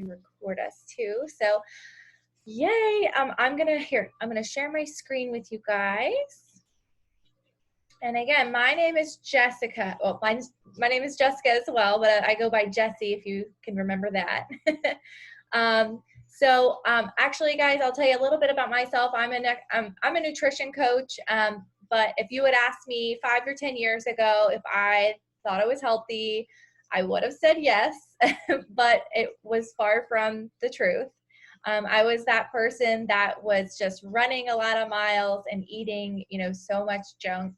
record us too. So yay. I'm gonna share my screen with you guys. And again, my name is Jessica. Well, my name is Jessica as well, but I go by Jessie if you can remember that. Actually, guys, I'll tell you a little bit about myself. I'm a nutrition coach. But if you had asked me 5 or 10 years ago if I thought I was healthy, I would have said yes, but it was far from the truth. I was that person that was just running a lot of miles and eating, so much junk,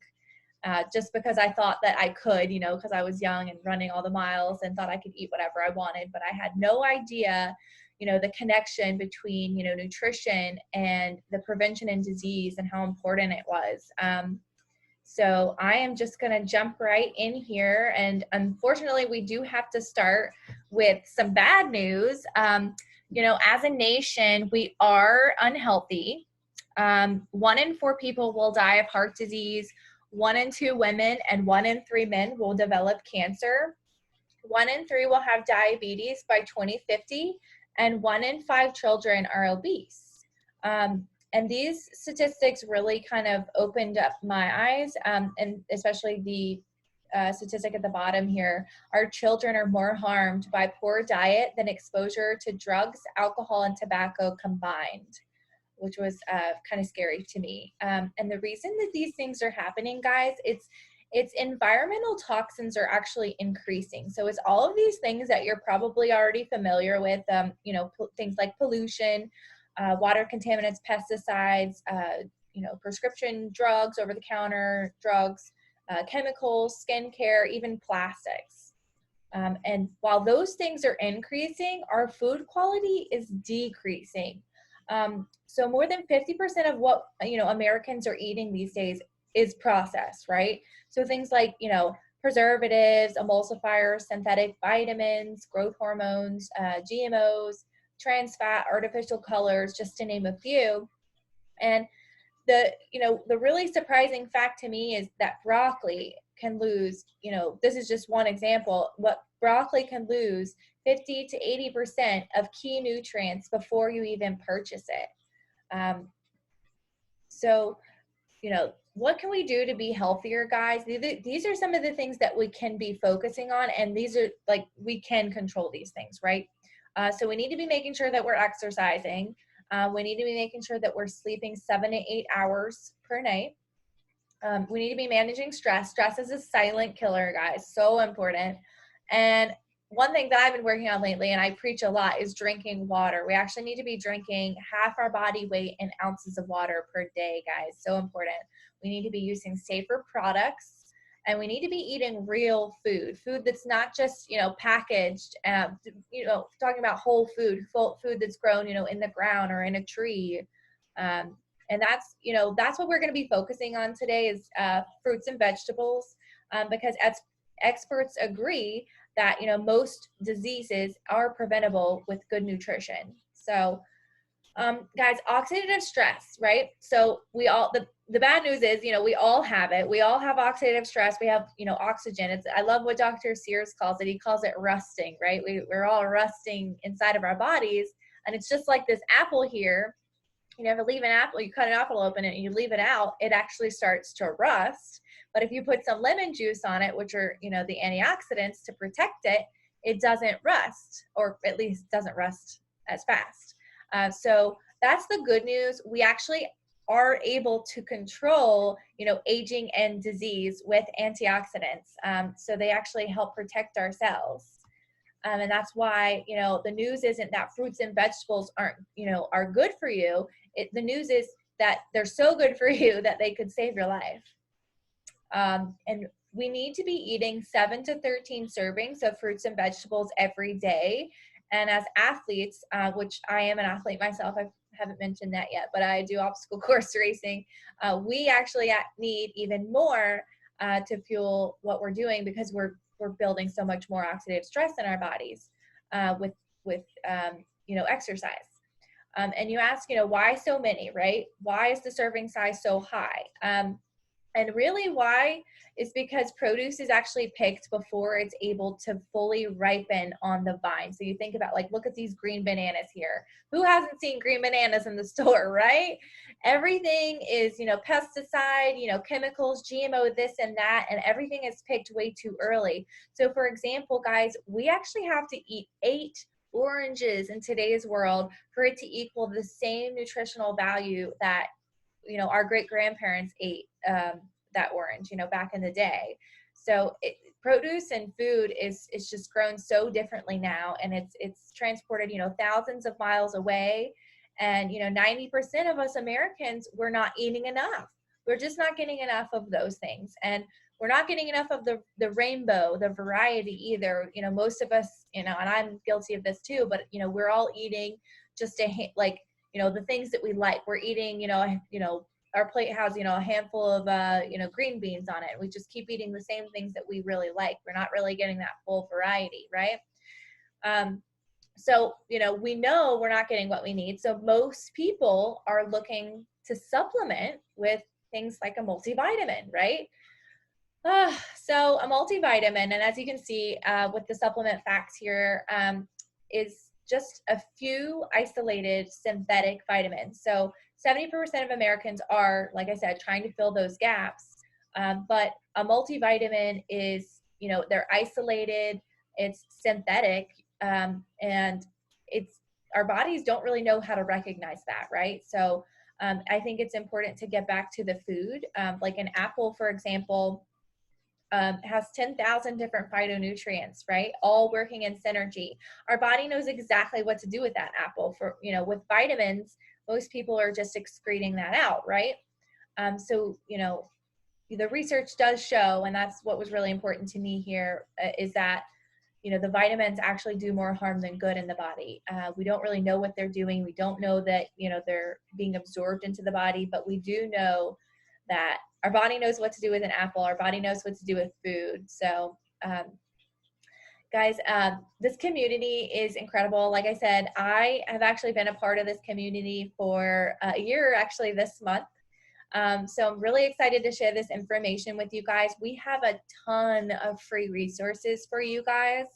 just because I thought that I could, because I was young and running all the miles and thought I could eat whatever I wanted. But I had no idea, the connection between, nutrition and the prevention and disease and how important it was. So I am just going to jump right in here. And unfortunately, we do have to start with some bad news. As a nation, we are unhealthy. 1 in 4 people will die of heart disease. 1 in 2 women and 1 in 3 men will develop cancer. 1 in 3 will have diabetes by 2050, and 1 in 5 children are obese. And these statistics really kind of opened up my eyes, and especially the statistic at the bottom here. Our children are more harmed by poor diet than exposure to drugs, alcohol, and tobacco combined, which was kind of scary to me. And the reason that these things are happening, guys, it's environmental toxins are actually increasing. So it's all of these things that you're probably already familiar with, things like pollution, water contaminants, pesticides, prescription drugs, over-the-counter drugs, chemicals, skincare, even plastics. And while those things are increasing, our food quality is decreasing. So more than 50% of what, Americans are eating these days is processed, right? So things like, preservatives, emulsifiers, synthetic vitamins, growth hormones, GMOs, trans fat, artificial colors, just to name a few. And the really surprising fact to me is that broccoli can lose, this is just one example, what broccoli can lose 50 to 80% of key nutrients before you even purchase it. So, what can we do to be healthier, guys? These are some of the things that we can be focusing on, and these are we can control these things, right? So we need to be making sure that we're exercising. We need to be making sure that we're sleeping 7 to 8 hours per night. We need to be managing stress. Stress is a silent killer, guys. So important. And one thing that I've been working on lately, and I preach a lot, is drinking water. We actually need to be drinking half our body weight in ounces of water per day, guys. So important. We need to be using safer products, and we need to be eating real food that's not just, packaged, talking about whole food that's grown, in the ground or in a tree. And that's what we're going to be focusing on today is fruits and vegetables, because as experts agree that, most diseases are preventable with good nutrition. So, guys, oxidative stress, right? So the bad news is, we all have it. We all have oxidative stress. We have, oxygen. I love what Dr. Sears calls it. He calls it rusting, right? We're all rusting inside of our bodies. And it's just like this apple here. You never leave an apple, you cut an apple open and you leave it out, it actually starts to rust. But if you put some lemon juice on it, which are, the antioxidants to protect it, it doesn't rust, or at least doesn't rust as fast. So that's the good news. We actually are able to control, aging and disease with antioxidants. So they actually help protect our cells. And that's why, the news isn't that fruits and vegetables are good for you. The news is that they're so good for you that they could save your life. And we need to be eating 7 to 13 servings of fruits and vegetables every day. And as athletes, which I am an athlete myself, I haven't mentioned that yet, but I do obstacle course racing. We actually need even more to fuel what we're doing, because we're building so much more oxidative stress in our bodies with exercise. And you ask, why so many, right? Why is the serving size so high? And really why is because produce is actually picked before it's able to fully ripen on the vine. So you think about, like, look at these green bananas here. Who hasn't seen green bananas in the store, right? Everything is, pesticide, chemicals, GMO, this and that, and everything is picked way too early. So for example, guys, we actually have to eat 8 oranges in today's world for it to equal the same nutritional value that our great grandparents ate that orange, back in the day. So produce and food is just grown so differently now, and it's transported, thousands of miles away, and 90% of us Americans, we're not eating enough. We're just not getting enough of those things, and we're not getting enough of the rainbow, the variety either. Most of us, and I'm guilty of this too, but we're all eating just the things that we like. We're eating, our plate has, a handful of, green beans on it. We just keep eating the same things that we really like. We're not really getting that full variety, right? So, we know we're not getting what we need. So most people are looking to supplement with things like a multivitamin, right? So a multivitamin, and as you can see with the supplement facts here, is just a few isolated synthetic vitamins. So 70% of Americans are, like I said, trying to fill those gaps. But a multivitamin is, they're isolated, it's synthetic, and it's, our bodies don't really know how to recognize that, right? So I think it's important to get back to the food. Like an apple, for example, has 10,000 different phytonutrients, right? All working in synergy. Our body knows exactly what to do with that apple. For, with vitamins, most people are just excreting that out, right? So, the research does show, and that's what was really important to me here, is that, the vitamins actually do more harm than good in the body. We don't really know what they're doing. We don't know that, they're being absorbed into the body, but we do know that our body knows what to do with an apple. Our body knows what to do with food. So, guys, this community is incredible. Like I said, I have actually been a part of this community for a year, actually this month. So I'm really excited to share this information with you guys. We have a ton of free resources for you guys.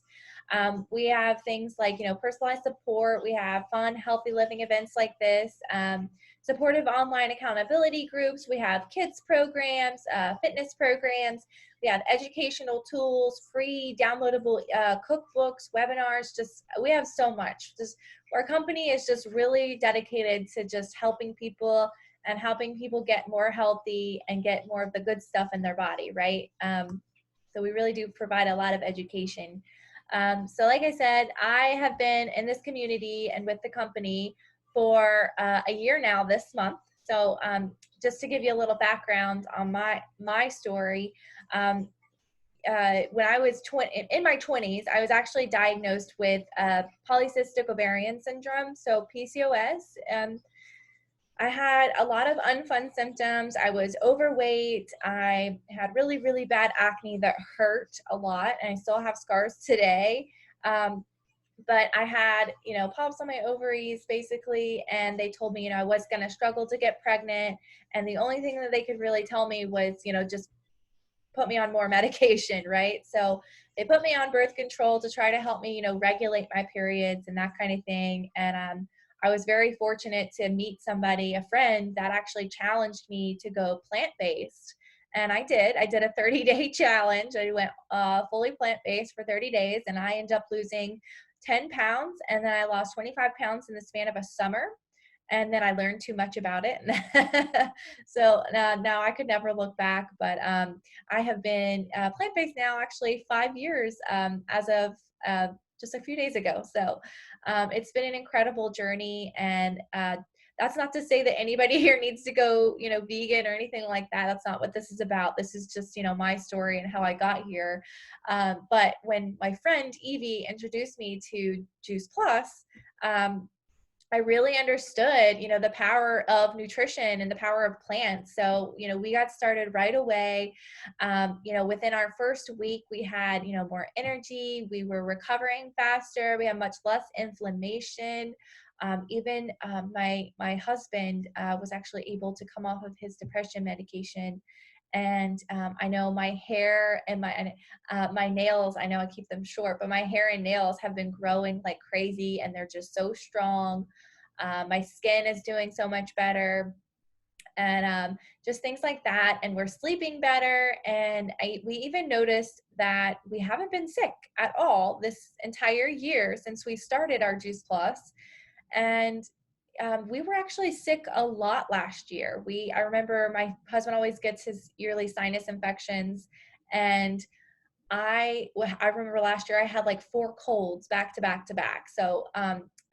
We have things like, personalized support. We have fun, healthy living events like this, supportive online accountability groups. We have kids programs, fitness programs. We have educational tools, free downloadable cookbooks, webinars. We have so much. Our company is just really dedicated to just helping people and helping people get more healthy and get more of the good stuff in their body, right? So we really do provide a lot of education. So like I said, I have been in this community and with the company for a year now this month. So just to give you a little background on my story, when I was in my 20s, I was actually diagnosed with polycystic ovarian syndrome, so PCOS. I had a lot of unfun symptoms. I was overweight. I had really, really bad acne that hurt a lot, and I still have scars today. But I had, polyps on my ovaries basically, and they told me, I was going to struggle to get pregnant. And the only thing that they could really tell me was, just put me on more medication, right? So they put me on birth control to try to help me, regulate my periods and that kind of thing. And I was very fortunate to meet somebody, a friend, that actually challenged me to go plant-based. And I did. I did a 30-day challenge. I went fully plant-based for 30 days, and I ended up losing 10 pounds, and then I lost 25 pounds in the span of a summer. And then I learned too much about it. So now I could never look back, but I have been plant-based now actually 5 years as of just a few days ago. So it's been an incredible journey, and that's not to say that anybody here needs to go, vegan or anything like that. That's not what this is about. This is just, my story and how I got here. But when my friend Evie introduced me to Juice Plus, I really understood, the power of nutrition and the power of plants. So, we got started right away. Within our first week, we had, more energy. We were recovering faster. We had much less inflammation. Even my husband was actually able to come off of his depression medication. And I know my hair and my nails, I know I keep them short, but my hair and nails have been growing like crazy, and they're just so strong. My skin is doing so much better, and just things like that. And we're sleeping better. And we even noticed that we haven't been sick at all this entire year since we started our Juice Plus. And we were actually sick a lot last year. I remember my husband always gets his yearly sinus infections, and I remember last year I had like 4 colds back to back to back. So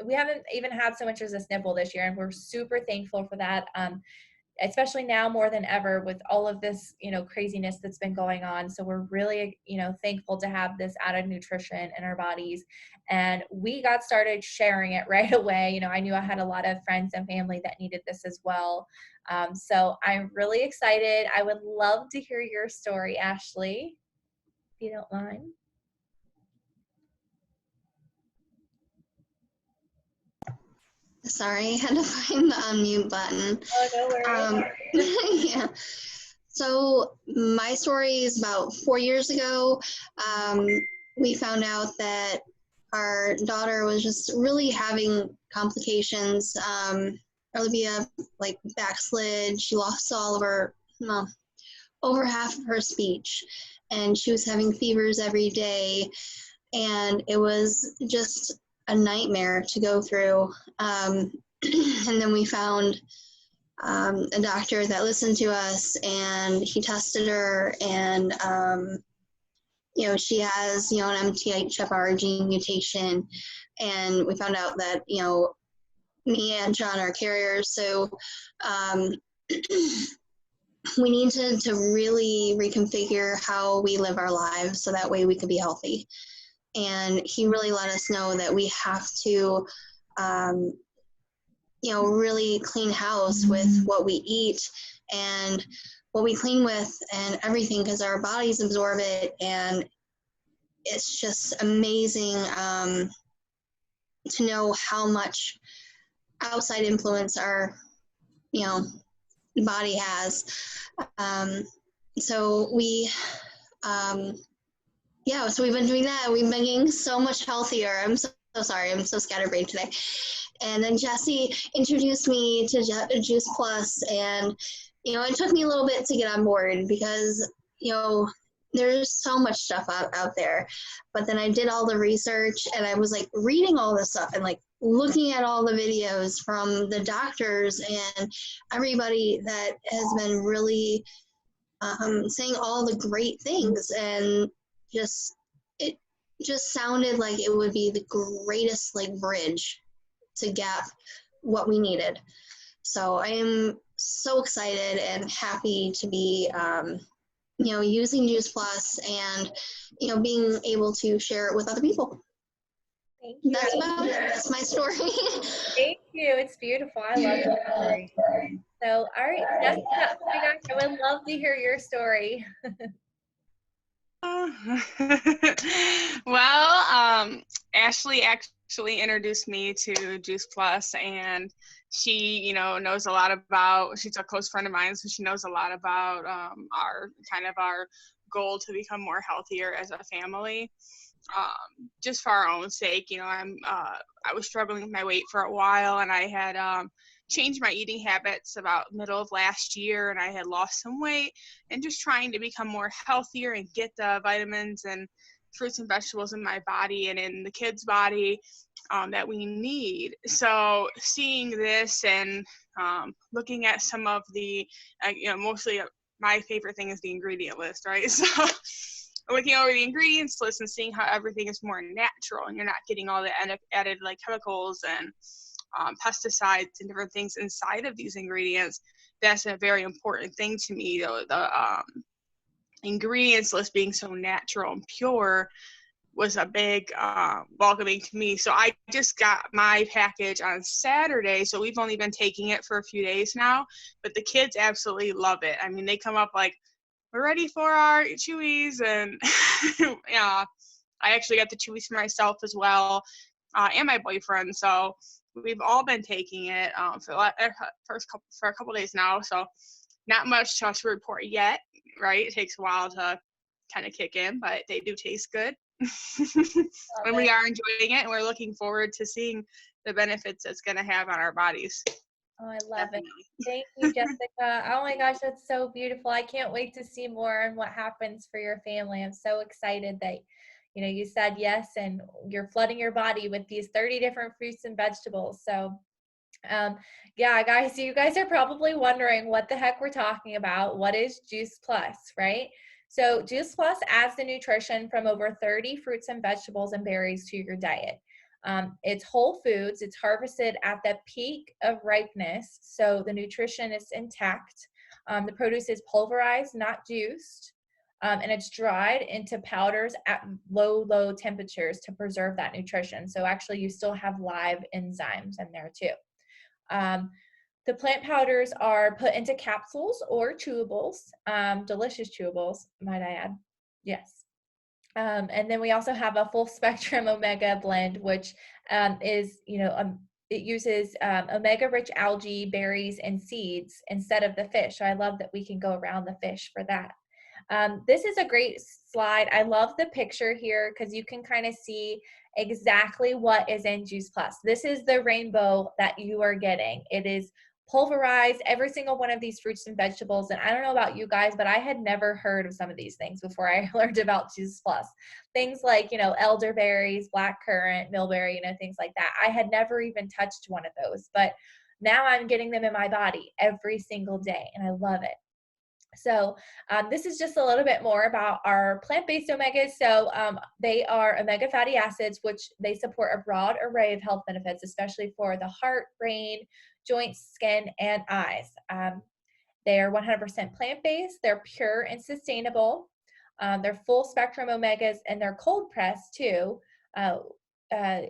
we haven't even had so much as a sniffle this year, and we're super thankful for that. Especially now more than ever with all of this, craziness that's been going on. So we're really, thankful to have this added nutrition in our bodies. And we got started sharing it right away. I knew I had a lot of friends and family that needed this as well. So I'm really excited. I would love to hear your story, Ashley, if you don't mind. Sorry, I had to find the unmute button. Oh, no worries. Yeah. So my story is about 4 years ago. We found out that our daughter was just really having complications. Olivia like backslid. She lost all of her, well, over half of her speech, and she was having fevers every day, and it was just a nightmare to go through. And then we found a doctor that listened to us, and he tested her, and she has an MTHFR gene mutation, and we found out that me and John are carriers. So we need to really reconfigure how we live our lives so that way we can be healthy. And he really let us know that we have to really clean house with what we eat and what we clean with and everything, because our bodies absorb it. And it's just amazing to know how much outside influence our body has. So we've been doing that. We've been getting so much healthier. I'm so sorry, I'm so scatterbrained today. And then Jesse introduced me to Juice Plus, and it took me a little bit to get on board because there's so much stuff out there. But then I did all the research, and I was like reading all this stuff and like looking at all the videos from the doctors and everybody that has been really saying all the great things, and it just sounded like it would be the greatest like bridge to get what we needed. So I am so excited and happy to be using Juice Plus and being able to share it with other people. Thank you. That's about it. That's my story. Thank you. It's beautiful. I love your story. So, all right, Jessica, oh my gosh, I would love to hear your story. Well, Ashley actually introduced me to Juice Plus, and she, knows a lot about, she's a close friend of mine, so she knows a lot about our goal to become more healthier as a family. Just for our own sake, I was struggling with my weight for a while, and I had changed my eating habits about middle of last year, and I had lost some weight, and just trying to become more healthier and get the vitamins and fruits and vegetables in my body and in the kids' body that we need. So seeing this and looking at some of the, mostly my favorite thing is the ingredient list, right? So looking over the ingredients list and seeing how everything is more natural and you're not getting all the added like chemicals and pesticides and different things inside of these ingredients, that's a very important thing to me. The ingredients list being so natural and pure was a big welcoming to me. So I just got my package on Saturday, so we've only been taking it for a few days now, but the kids absolutely love it. I mean, they come up like, we're ready for our Chewies, and yeah, I actually got the Chewies for myself as well, and my boyfriend. So we've all been taking it for a couple days now. So not much to report yet. right? It takes a while to kind of kick in, but they do taste good. Love And it. we are enjoying it, and we're looking forward to seeing the benefits it's going to have on our bodies. Oh, I love it. Definitely. Thank you, Jessica. Oh my gosh, that's so beautiful. I can't wait to see more and what happens for your family. I'm so excited that, you said yes and you're flooding your body with these 30 different fruits and vegetables. So, um, yeah, guys, you guys are probably wondering what the heck we're talking about. What is Juice Plus, right? So, Juice Plus adds the nutrition from over 30 fruits and vegetables and berries to your diet. It's whole foods, it's harvested at the peak of ripeness, so the nutrition is intact. The produce is pulverized, not juiced. And it's dried into powders at low temperatures to preserve that nutrition. So actually, you still have live enzymes in there too. Um, the plant powders are put into capsules or chewables, delicious chewables, might I add. Yes. And then we also have a full spectrum omega blend, which is, it uses omega rich algae, berries, and seeds instead of the fish. So I love that we can go around the fish for that. This is a great slide. I love the picture here because you can kind of see exactly what is in Juice Plus. This is the rainbow that you are getting. It is pulverized, every single one of these fruits and vegetables. And I don't know about you guys, but I had never heard of some of these things before I learned about Juice Plus. Things like, elderberries, blackcurrant, millberry, things like that. I had never even touched one of those, but now I'm getting them in my body every single day, and I love it. So this is just a little bit more about our plant-based omegas. So they are omega fatty acids, which they support a broad array of health benefits, especially for the heart, brain, joints, skin, and eyes. They are 100% plant-based. They're pure and sustainable. They're full spectrum omegas, and they're cold pressed too, and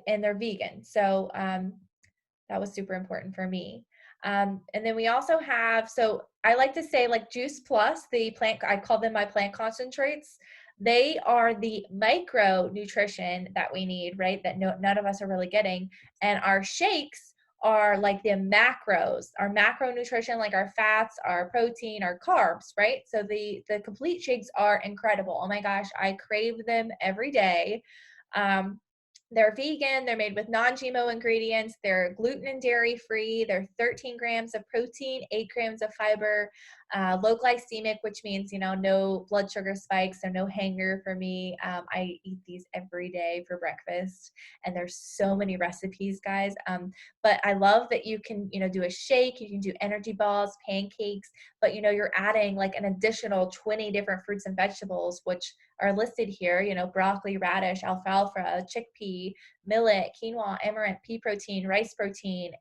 they're vegan. So that was super important for me. And then we also have, so I like to say like Juice Plus, the plant, I call them my plant concentrates. They are the micronutrition that we need, right? That none of us are really getting. And our shakes are like the macros, our macronutrition, like our fats, our protein, our carbs, right? So the complete shakes are incredible. Oh my gosh, I crave them every day. They're vegan, they're made with non-GMO ingredients, they're gluten and dairy free, they're 13 grams of protein, 8 grams of fiber, low glycemic, which means, no blood sugar spikes, so no hanger for me. I eat these every day for breakfast, and there's so many recipes, guys. But I love that you can, do a shake, you can do energy balls, pancakes, but, you're adding like an additional 20 different fruits and vegetables, which are listed here, broccoli, radish, alfalfa, chickpea, millet, quinoa, amaranth, pea protein, rice protein,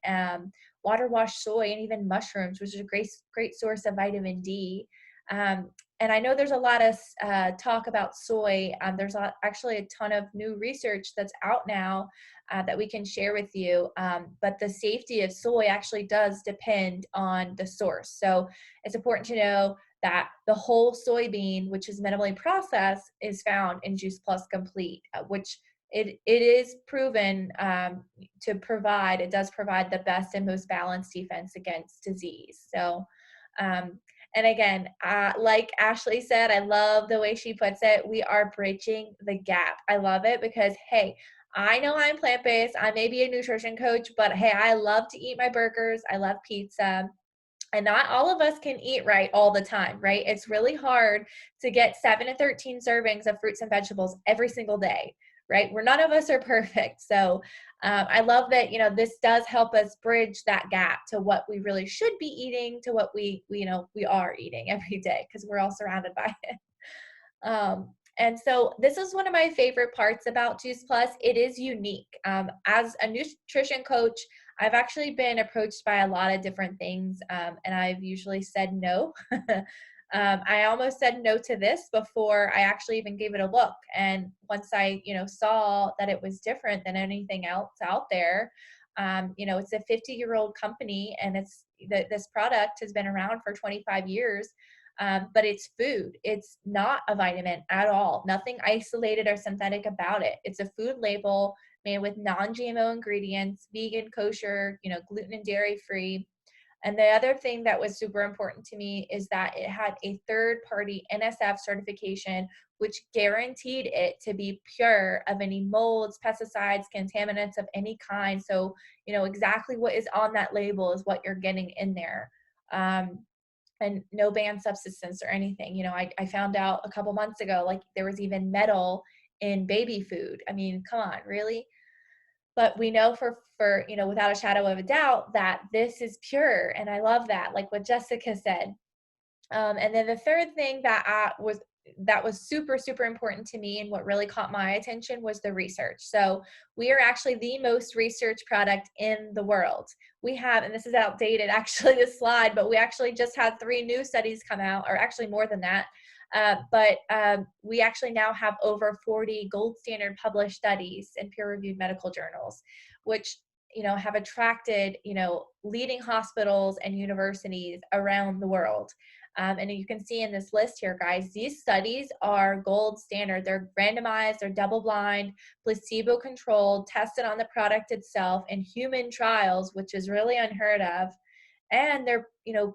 water wash soy, and even mushrooms, which is a great source of vitamin D. And I know there's a lot of talk about soy. There's actually a ton of new research that's out now that we can share with you. But the safety of soy actually does depend on the source. So it's important to know that the whole soybean, which is minimally processed, is found in Juice Plus Complete, which it is proven it does provide the best and most balanced defense against disease. So, and again, like Ashley said, I love the way she puts it. We are bridging the gap. I love it because, hey, I know I'm plant-based. I may be a nutrition coach, but hey, I love to eat my burgers. I love pizza. And not all of us can eat right all the time, right? It's really hard to get 7 to 13 servings of fruits and vegetables every single day, right? None of us are perfect. So I love that, this does help us bridge that gap to what we really should be eating to what we are eating every day, because we're all surrounded by it. And so this is one of my favorite parts about Juice Plus. It is unique. As a nutrition coach, I've actually been approached by a lot of different things, and I've usually said no. I almost said no to this before I actually even gave it a look. And once I, saw that it was different than anything else out there, it's a 50-year-old company, and this product has been around for 25 years. But it's food. It's not a vitamin at all. Nothing isolated or synthetic about it. It's a food label made with non-GMO ingredients, vegan, kosher, gluten and dairy free. And the other thing that was super important to me is that it had a third-party NSF certification, which guaranteed it to be pure of any molds, pesticides, contaminants of any kind. So, exactly what is on that label is what you're getting in there. And no banned substance or anything. I found out a couple months ago, like there was even metal in baby food. I mean, come on, really? But we know for without a shadow of a doubt that this is pure. And I love that, like what Jessica said. And then the third thing that was super, super important to me and what really caught my attention was the research. So we are actually the most researched product in the world. We have, and this is outdated actually, this slide, but we actually just had 3 new studies come out, or actually more than that. But we actually now have over 40 gold standard published studies in peer-reviewed medical journals, which have attracted leading hospitals and universities around the world. And you can see in this list here, guys, these studies are gold standard. They're randomized, they're double-blind, placebo-controlled, tested on the product itself in human trials, which is really unheard of. And they're,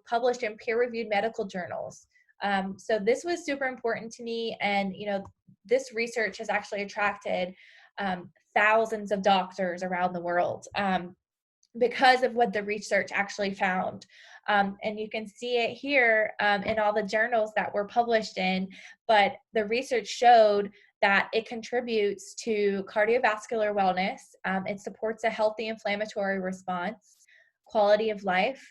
published in peer-reviewed medical journals. So this was super important to me. And, this research has actually attracted thousands of doctors around the world because of what the research actually found. And you can see it here in all the journals that were published in, but the research showed that it contributes to cardiovascular wellness. It supports a healthy inflammatory response, quality of life,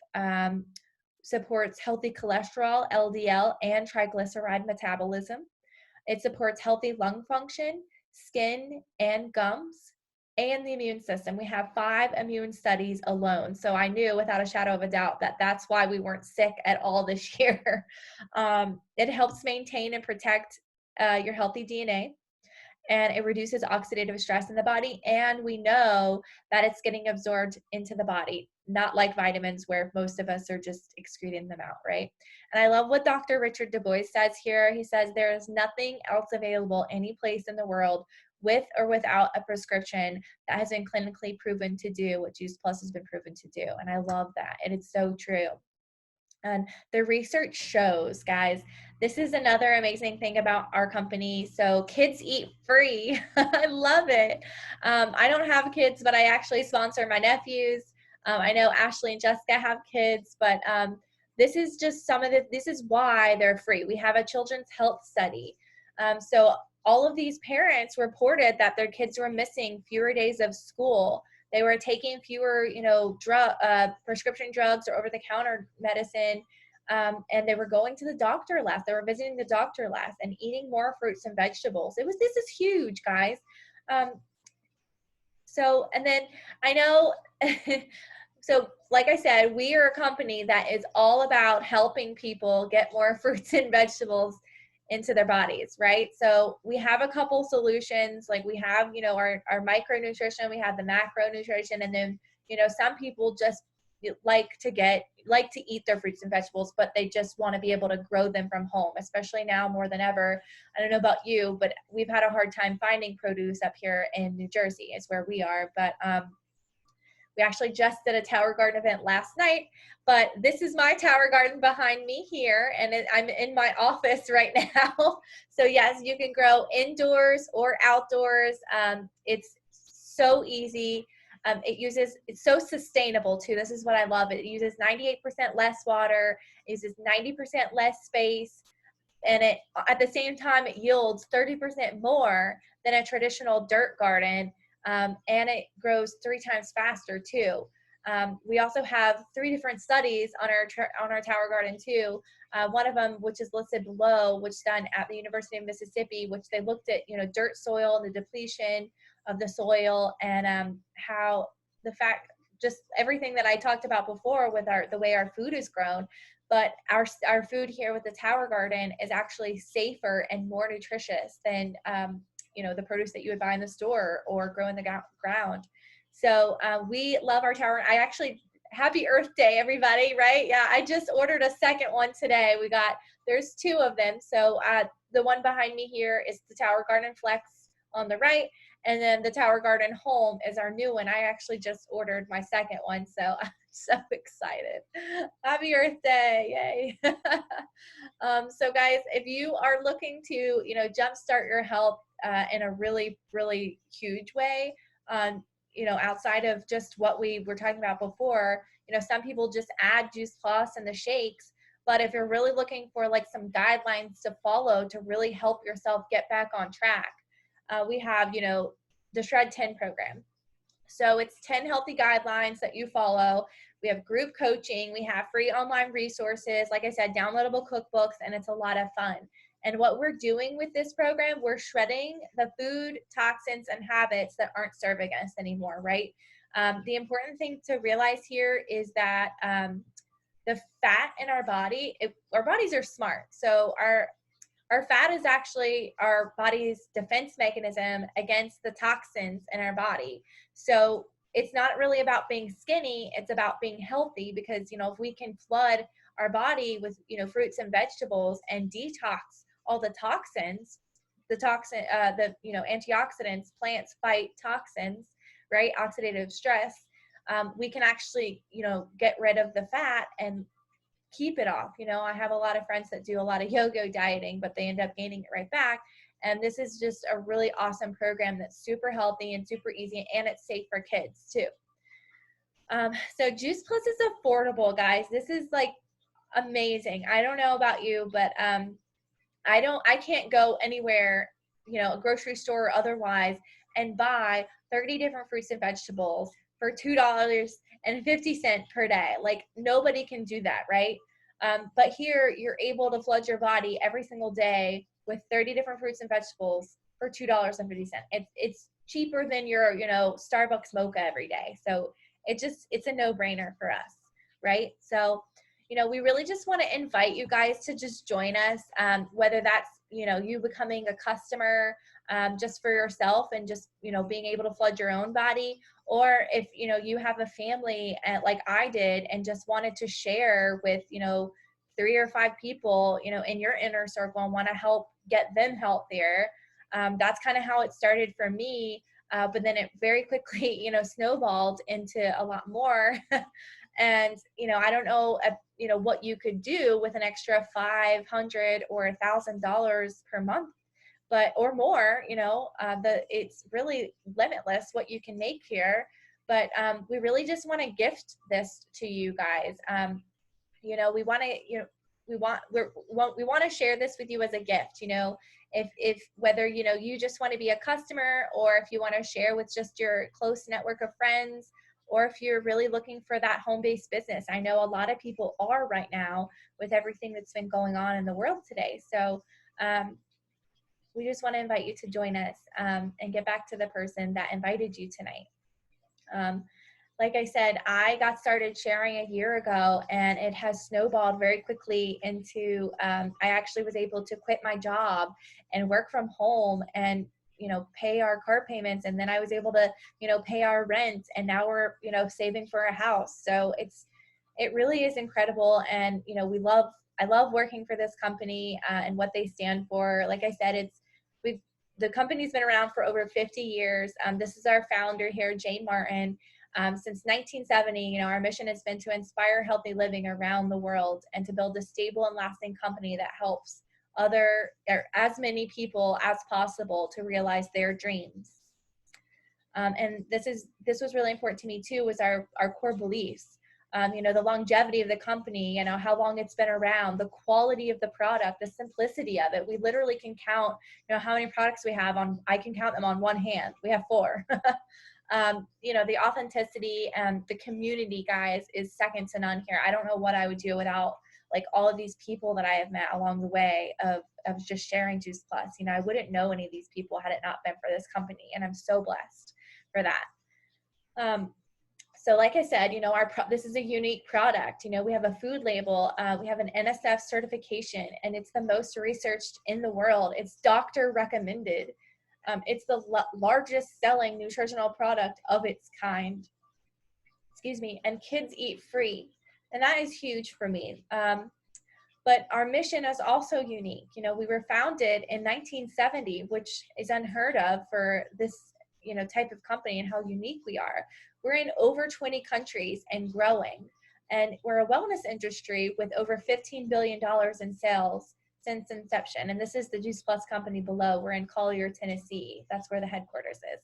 supports healthy cholesterol, LDL, and triglyceride metabolism. It supports healthy lung function, skin and gums, and the immune system. We have 5 immune studies alone. So I knew without a shadow of a doubt that that's why we weren't sick at all this year. It helps maintain and protect your healthy DNA, and it reduces oxidative stress in the body. And we know that it's getting absorbed into the body, not like vitamins where most of us are just excreting them out, right? And I love what Dr. Richard Du Bois says here. He says, there is nothing else available any place in the world with or without a prescription that has been clinically proven to do what Juice Plus has been proven to do. And I love that. And it's so true. And the research shows, guys, this is another amazing thing about our company. So kids eat free. I love it. I don't have kids, but I actually sponsor my nephews. I know Ashley and Jessica have kids, but this is just this is why they're free. We have a children's health study. So all of these parents reported that their kids were missing fewer days of school. They were taking fewer, prescription drugs or over-the-counter medicine, and they were going to the doctor less. They were visiting the doctor less and eating more fruits and vegetables. This is huge, guys. And then I know, so like I said, we are a company that is all about helping people get more fruits and vegetables into their bodies, right? So we have a couple solutions, like we have, our micronutrition, we have the macronutrition, and then, some people just like to eat their fruits and vegetables, but they just want to be able to grow them from home, especially now more than ever. I don't know about you, but we've had a hard time finding produce up here in New Jersey, is where we are. But we actually just did a Tower Garden event last night, but this is my Tower Garden behind me here, and I'm in my office right now. So yes, you can grow indoors or outdoors. It's so easy. It's so sustainable too. This is what I love. It uses 98% less water, it uses 90% less space, and at the same time, it yields 30% more than a traditional dirt garden. And it grows 3 times faster too. We also have 3 different studies on our Tower Garden too. One of them, which is listed below, which is done at the University of Mississippi, which they looked at, dirt soil, the depletion of the soil, and how just everything that I talked about before with the way our food is grown. But our food here with the Tower Garden is actually safer and more nutritious than the produce that you would buy in the store or grow in the ground. So we love our tower. Happy Earth Day, everybody, right? Yeah, I just ordered a second one today. There's 2 of them. So the one behind me here is the Tower Garden Flex on the right, And then the Tower Garden Home is our new one. I actually just ordered my second one, so I'm so excited. Happy Earth Day, yay. So guys, if you are looking to, jumpstart your health in a really, really huge way, outside of just what we were talking about before, some people just add Juice Plus and the shakes. But if you're really looking for like some guidelines to follow to really help yourself get back on track, we have, the Shred 10 program. So it's 10 healthy guidelines that you follow. We have group coaching. We have free online resources. Like I said, downloadable cookbooks, and it's a lot of fun. And what we're doing with this program, we're shredding the food, toxins, and habits that aren't serving us anymore, right? The important thing to realize here is that the fat in our body, our bodies are smart. So our fat is actually our body's defense mechanism against the toxins in our body. So it's not really about being skinny, it's about being healthy, because, if we can flood our body with, fruits and vegetables and detox all the toxins, antioxidants, plants fight toxins, right? Oxidative stress. We can actually, get rid of the fat and keep it off. I have a lot of friends that do a lot of yo-go dieting, but they end up gaining it right back. And this is just a really awesome program that's super healthy and super easy, and it's safe for kids too. So Juice Plus is affordable, guys. This is like amazing. I don't know about you, but I can't go anywhere, a grocery store or otherwise, and buy 30 different fruits and vegetables for $2.50 per day. Like, nobody can do that, right? But here you're able to flood your body every single day with 30 different fruits and vegetables for $2.50. It's cheaper than your, Starbucks mocha every day. So it's a no-brainer for us, right? So, we really just want to invite you guys to just join us, whether that's, you becoming a customer just for yourself and just, being able to flood your own body, or if, you have a family like I did and just wanted to share with, 3 or 5 people, in your inner circle and want to help get them healthier. That's kind of how it started for me. But then it very quickly, snowballed into a lot more. And, I don't know, what you could do with an extra $500 or $1,000 per month, or more, it's really limitless what you can make here. But we really just want to gift this to you guys. We want to, we want to share this with you as a gift. If whether, you just want to be a customer, or if you want to share with just your close network of friends, or if you're really looking for that home-based business. I know a lot of people are right now with everything that's been going on in the world today. So we just want to invite you to join us and get back to the person that invited you tonight. Like I said, I got started sharing a year ago, and it has snowballed very quickly into, I actually was able to quit my job and work from home and, pay our car payments. And then I was able to, pay our rent, and now we're, saving for a house. So it really is incredible. And, I love working for this company and what they stand for. Like I said, the company's been around for over 50 years. This is our founder here, Jane Martin. Since 1970, our mission has been to inspire healthy living around the world and to build a stable and lasting company that helps as many people as possible to realize their dreams. And this was really important to me too, was our core beliefs. The longevity of the company, how long it's been around, the quality of the product, the simplicity of it. We literally can count, how many products we have I can count them on one hand. We have 4. The authenticity and the community, guys, is second to none here. I don't know what I would do without like all of these people that I have met along the way of just sharing Juice Plus. I wouldn't know any of these people had it not been for this company, and I'm so blessed for that. So like I said, this is a unique product. We have a food label. We have an NSF certification, and it's the most researched in the world. It's doctor recommended. It's the largest selling nutritional product of its kind. Excuse me. And kids eat free. And that is huge for me. But our mission is also unique. We were founded in 1970, which is unheard of for this type of company and how unique we are. We're in over 20 countries and growing. And we're a wellness industry with over $15 billion in sales since inception. And this is the Juice Plus company below. We're in Collier, Tennessee. That's where the headquarters is.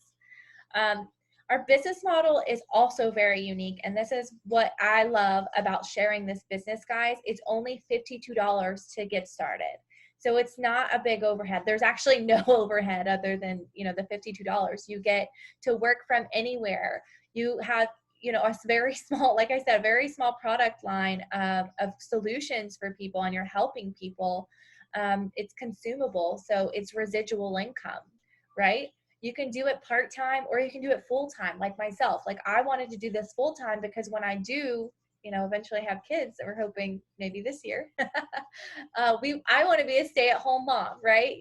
Our business model is also very unique. And this is what I love about sharing this business, guys. It's only $52 to get started. So it's not a big overhead. There's actually no overhead other than, the $52. You get to work from anywhere. You have a very small, like I said, very small product line of solutions for people, and you're helping people. It's consumable, so it's residual income, right? You can do it part-time or you can do it full-time, like myself. Like, I wanted to do this full-time because when I do, eventually have kids, that we're hoping maybe this year, I want to be a stay-at-home mom, right?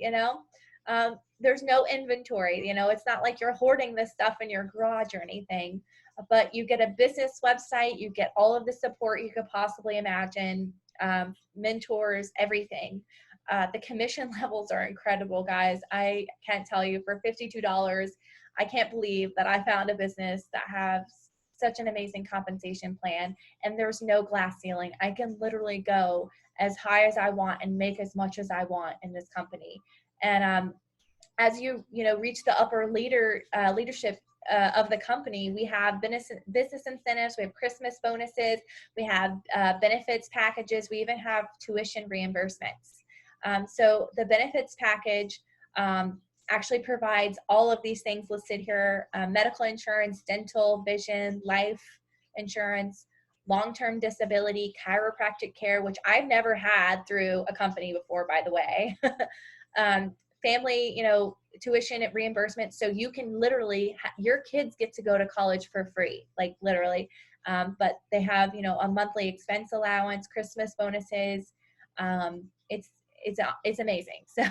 There's no inventory, it's not like you're hoarding this stuff in your garage or anything. But you get a business website, you get all of the support you could possibly imagine, mentors, everything. The commission levels are incredible, guys. I can't tell you, for $52, I can't believe that I found a business that has such an amazing compensation plan, and there's no glass ceiling. I can literally go as high as I want and make as much as I want in this company. And as you reach the upper leadership of the company, we have business incentives, we have Christmas bonuses, we have benefits packages, we even have tuition reimbursements. So the benefits package actually provides all of these things listed here: medical insurance, dental, vision, life insurance, long-term disability, chiropractic care, which I've never had through a company before, by the way. Family, tuition and reimbursement. So you can literally, your kids get to go to college for free, like literally. But they have, a monthly expense allowance, Christmas bonuses. It's amazing. So,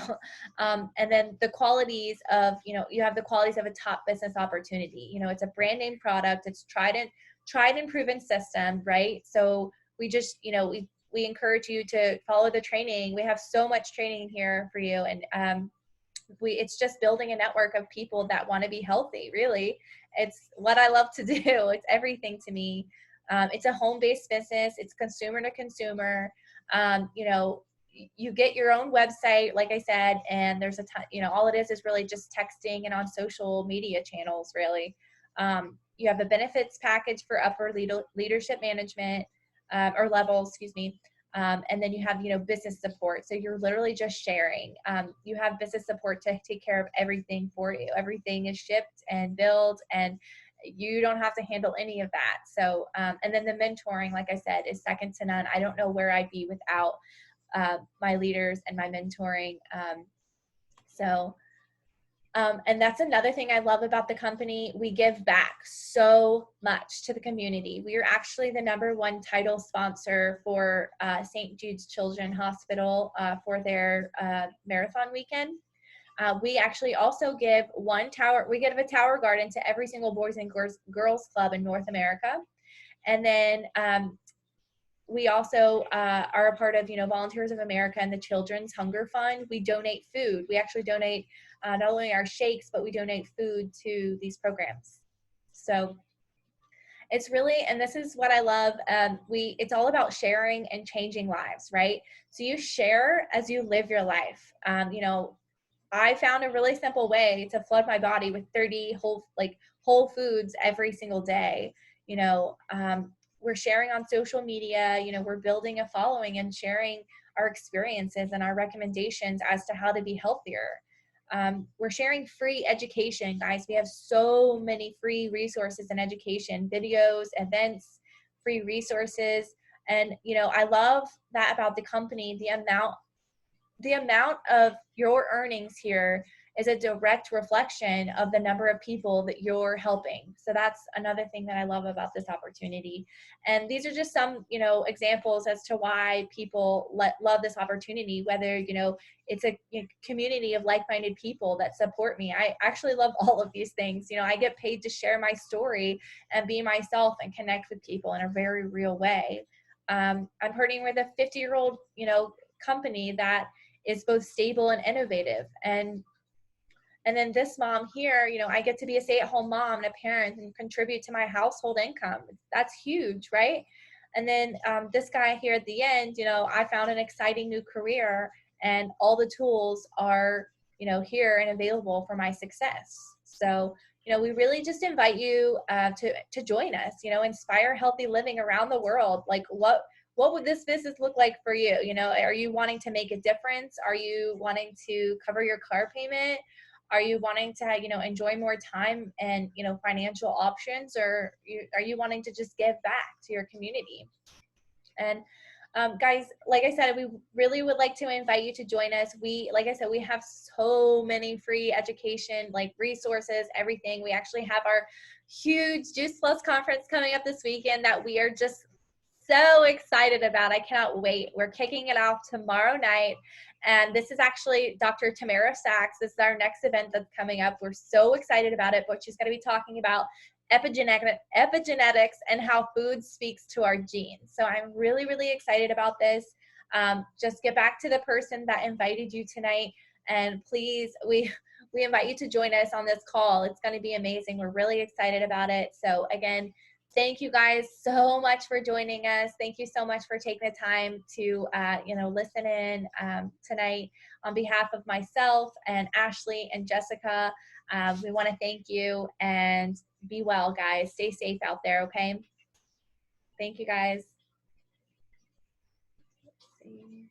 and then the qualities of, you have the qualities of a top business opportunity. It's a brand name product. It's tried and proven system, right? So we just, we encourage you to follow the training. We have so much training here for you. And, it's just building a network of people that want to be healthy. Really, it's what I love to do. It's everything to me. It's a home-based business. It's consumer to consumer. You get your own website, like I said, and there's a ton, all it is really just texting and on social media channels, really. You have a benefits package for upper leadership management, or level, excuse me. And then you have, business support. So you're literally just sharing. You have business support to take care of everything for you. Everything is shipped and billed, and you don't have to handle any of that. So, and then the mentoring, like I said, is second to none. I don't know where I'd be without my leaders and my mentoring. And that's another thing I love about the company. We give back so much to the community. We are actually the #1 title sponsor for St. Jude's Children's Hospital for their marathon weekend. We actually also give we give a tower garden to every single Boys and Girls Club in North America. And then we also are a part of, Volunteers of America and the Children's Hunger Fund. We donate food. We actually donate not only our shakes, but we donate food to these programs. So it's really, and this is what I love, it's all about sharing and changing lives, right? So you share as you live your life. I found a really simple way to flood my body with 30 whole foods every single day. We're sharing on social media, we're building a following and sharing our experiences and our recommendations as to how to be healthier. We're sharing free education, guys. We have so many free resources in education, videos, events, free resources. And, I love that about the company. The amount of your earnings here is a direct reflection of the number of people that you're helping. So that's another thing that I love about this opportunity. And these are just some, examples as to why people love this opportunity, whether, it's a community of like-minded people that support me. I actually love all of these things. I get paid to share my story and be myself and connect with people in a very real way. I'm partnering with a 50-year-old, company that is both stable and innovative. And And then this mom here, you know, I get to be a stay-at-home mom and a parent and contribute to my household income. That's huge, right? And then this guy here at the end, you know, I found an exciting new career, and all the tools are, you know, here and available for my success. So, you know, we really just invite you to join us, you know, inspire healthy living around the world. Like what would this business look like for you? You know, are you wanting to make a difference? Are you wanting to cover your car payment? Are you wanting to, you know, enjoy more time and, you know, financial options, or are you wanting to just give back to your community? And guys, like I said, we really would like to invite you to join us. Like I said, we have so many free education, like resources, everything. We actually have our huge Juice Plus conference coming up this weekend that we are just so excited about. I cannot wait. We're kicking it off tomorrow night. And this is actually Dr. Tamara Sachs. This is our next event that's coming up. We're so excited about it, but she's going to be talking about epigenetics and how food speaks to our genes. So I'm really, really excited about this. Just get back to the person that invited you tonight. And please, we invite you to join us on this call. It's going to be amazing. We're really excited about it. So again, thank you guys so much for joining us. Thank you so much for taking the time to, you know, listen in tonight. On behalf of myself and Ashley and Jessica, we want to thank you, and be well, guys. Stay safe out there, okay? Thank you, guys. Let's see.